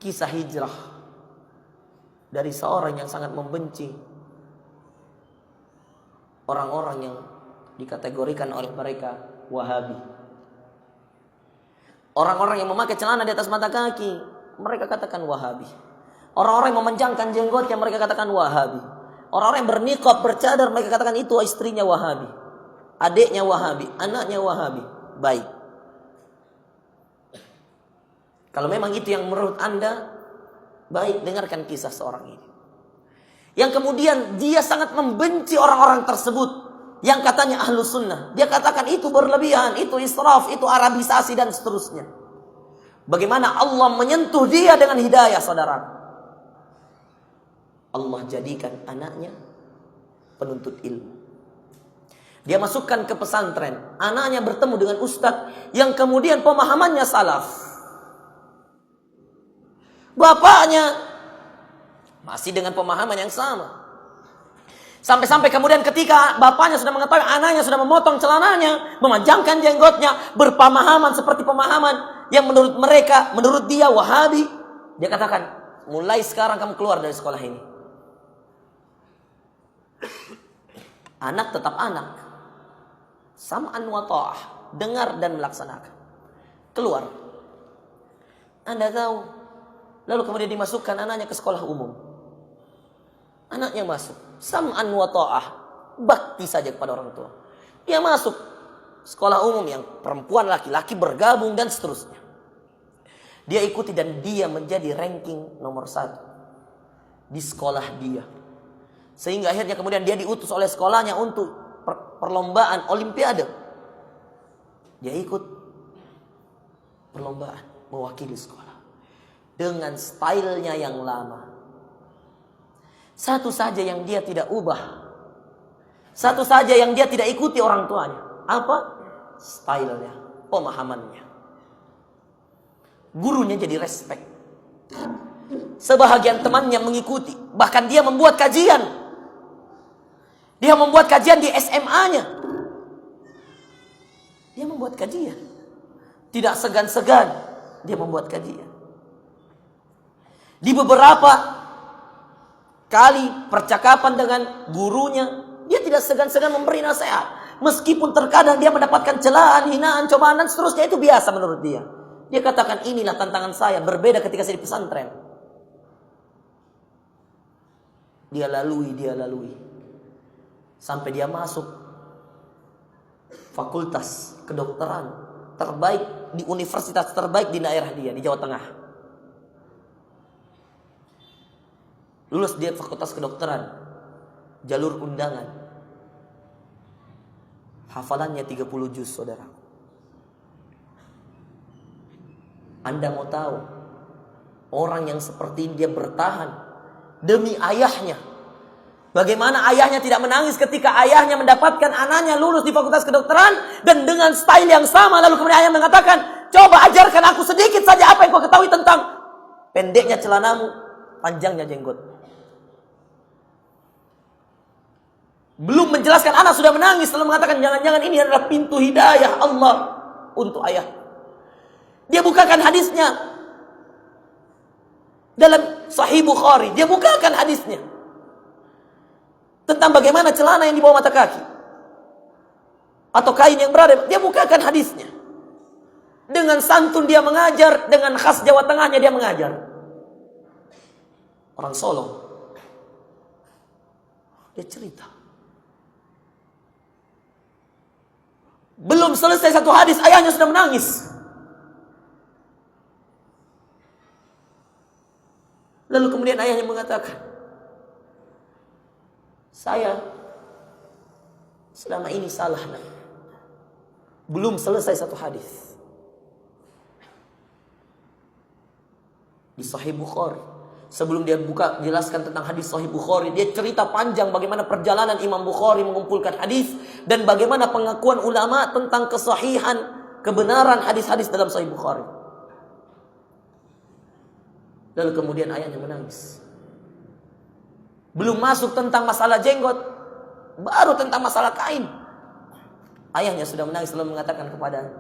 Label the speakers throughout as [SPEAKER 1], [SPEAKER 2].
[SPEAKER 1] kisah hijrah dari seorang yang sangat membenci orang-orang yang dikategorikan oleh mereka Wahabi. Orang-orang yang memakai celana di atas mata kaki, mereka katakan Wahabi. Orang-orang yang memanjangkan jenggotnya, mereka katakan Wahabi. Orang-orang yang berniqab, bercadar, mereka katakan itu istrinya Wahabi, adiknya Wahabi, anaknya Wahabi. Baik, kalau memang itu yang menurut Anda, baik, dengarkan kisah seorang ini. Yang kemudian dia sangat membenci orang-orang tersebut yang katanya ahlu sunnah. Dia katakan itu berlebihan, itu israf, itu arabisasi dan seterusnya. Bagaimana Allah menyentuh dia dengan hidayah, saudara? Allah jadikan anaknya penuntut ilmu. Dia masukkan ke pesantren. Anaknya bertemu dengan ustadz yang kemudian pemahamannya salaf. Bapaknya masih dengan pemahaman yang sama. Sampai-sampai kemudian ketika bapaknya sudah mengetahui anaknya sudah memotong celananya, memanjangkan jenggotnya, berpemahaman seperti pemahaman yang menurut mereka, menurut dia Wahabi, dia katakan, mulai sekarang kamu keluar dari sekolah ini. Anak tetap anak. Sam'an wa ta'ah, dengar dan melaksanakan. Keluar. Anda tahu, lalu kemudian dimasukkan anaknya ke sekolah umum. Anaknya masuk, sam'an wa ta'ah, bakti saja kepada orang tua. Dia masuk sekolah umum yang perempuan laki-laki bergabung dan seterusnya. Dia ikuti dan dia menjadi ranking nomor 1 di sekolah dia. Sehingga akhirnya kemudian dia diutus oleh sekolahnya untuk perlombaan olimpiade. Dia ikut perlombaan mewakili sekolah dengan stylenya yang lama. Satu saja yang dia tidak ubah, satu saja yang dia tidak ikuti orang tuanya. Apa? Stylenya, pemahamannya. Gurunya jadi respect. Sebahagian temannya mengikuti. Bahkan dia membuat kajian. Dia membuat kajian di SMA-nya. Dia membuat kajian. Tidak segan-segan dia membuat kajian. Di beberapa kali percakapan dengan gurunya, dia tidak segan-segan memberi nasihat. Meskipun terkadang dia mendapatkan celaan, hinaan, cobaan dan seterusnya, itu biasa menurut dia. Dia katakan, inilah tantangan saya, berbeda ketika saya di pesantren. Dia lalui. Sampai dia masuk fakultas kedokteran terbaik di universitas terbaik di daerah dia, di Jawa Tengah. Lulus dia fakultas kedokteran, jalur undangan. Hafalannya 30 juz, saudara. Anda mau tahu, orang yang seperti ini dia bertahan demi ayahnya. Bagaimana ayahnya tidak menangis ketika ayahnya mendapatkan anaknya lulus di fakultas kedokteran dan dengan style yang sama, lalu kemudian ayah mengatakan, coba ajarkan aku sedikit saja apa yang kau ketahui tentang pendeknya celanamu, panjangnya jenggot. Belum menjelaskan, anak sudah menangis lalu mengatakan, jangan-jangan ini adalah pintu hidayah Allah untuk ayah. Dia bukakan hadisnya dalam Sahih Bukhari, dia bukakan hadisnya tentang bagaimana celana yang di bawah mata kaki atau kain yang berada, dia bukakan hadisnya. Dengan santun dia mengajar, dengan khas Jawa Tengahnya dia mengajar. Orang Solo. Dia cerita. Belum selesai satu hadis, ayahnya sudah menangis. Lalu kemudian ayahnya mengatakan, saya selama ini salah, nak. Belum selesai satu hadis. Di Sahih Bukhari. Sebelum dia buka jelaskan tentang hadis Sahih Bukhari, dia cerita panjang bagaimana perjalanan Imam Bukhari mengumpulkan hadis dan bagaimana pengakuan ulama tentang kesahihan, kebenaran hadis-hadis dalam Sahih Bukhari. Lalu kemudian ayahnya menangis. Belum masuk tentang masalah jenggot, baru tentang masalah kain. Ayahnya sudah menangis lalu mengatakan kepada,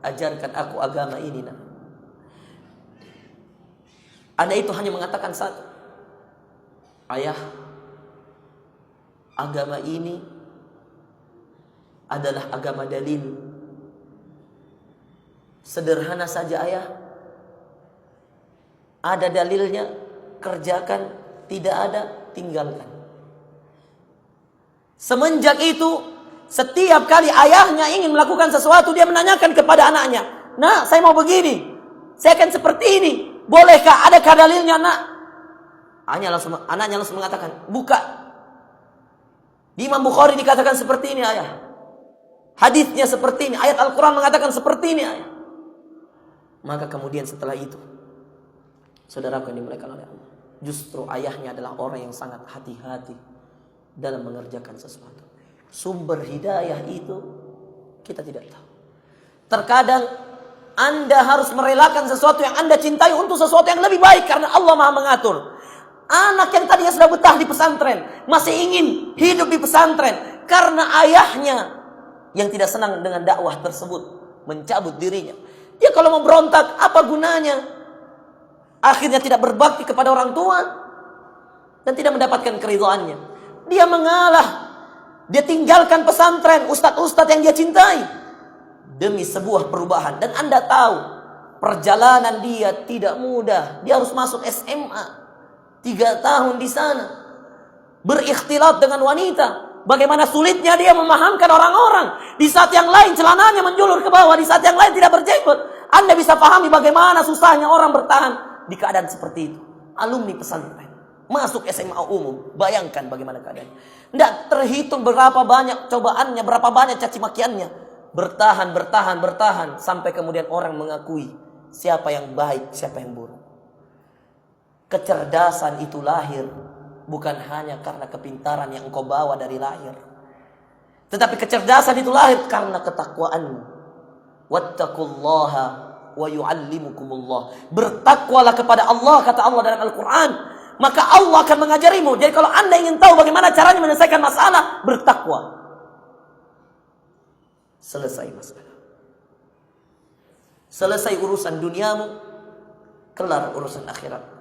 [SPEAKER 1] ajarkan aku agama ini, nak. Anda itu hanya mengatakan satu. Ayah, agama ini adalah agama dalil. Sederhana saja ayah. Ada dalilnya, kerjakan. Tidak ada, tinggalkan. Semenjak itu, setiap kali ayahnya ingin melakukan sesuatu, dia menanyakan kepada anaknya, "Nak, saya mau begini. Saya akan seperti ini. Bolehkah? Adakah dalilnya, nak?" Anaknya langsung mengatakan, "Buka. Di Imam Bukhari dikatakan seperti ini, ayah. Hadisnya seperti ini. Ayat Al-Quran mengatakan seperti ini, ayah." Maka kemudian setelah itu, saudaraku yang dimuliakan oleh Allah, justru ayahnya adalah orang yang sangat hati-hati dalam mengerjakan sesuatu. Sumber hidayah itu kita tidak tahu. Terkadang Anda harus merelakan sesuatu yang Anda cintai untuk sesuatu yang lebih baik, karena Allah Maha mengatur. Anak yang tadinya sudah betah di pesantren masih ingin hidup di pesantren karena ayahnya yang tidak senang dengan dakwah tersebut mencabut dirinya. Dia kalau mau berontak, apa gunanya? Akhirnya tidak berbakti kepada orang tua dan tidak mendapatkan keridhaannya. Dia mengalah. Dia tinggalkan pesantren, ustadz-ustadz yang dia cintai demi sebuah perubahan. Dan Anda tahu, perjalanan dia tidak mudah. Dia harus masuk SMA, 3 tahun di sana, berikhtilat dengan wanita. Bagaimana sulitnya dia memahamkan orang-orang. Di saat yang lain celananya menjulur ke bawah, di saat yang lain tidak berjenggot. Anda bisa pahami bagaimana susahnya orang bertahan di keadaan seperti itu. Alumni pesantren masuk SMA umum, bayangkan bagaimana keadaannya. Tidak terhitung berapa banyak cobaannya, berapa banyak caci makiannya. Bertahan sampai kemudian orang mengakui siapa yang baik, siapa yang buruk. Kecerdasan itu lahir bukan hanya karena kepintaran yang engkau bawa dari lahir, tetapi kecerdasan itu lahir karena ketakwaanmu. Wattaqullaha wa yu'allimukumullah. Bertakwalah kepada Allah, kata Allah dalam Al-Quran, maka Allah akan mengajarimu. Jadi kalau Anda ingin tahu bagaimana caranya menyelesaikan masalah, bertakwa. Selesai masalah. Selesai urusan duniamu, kelar urusan akhirat.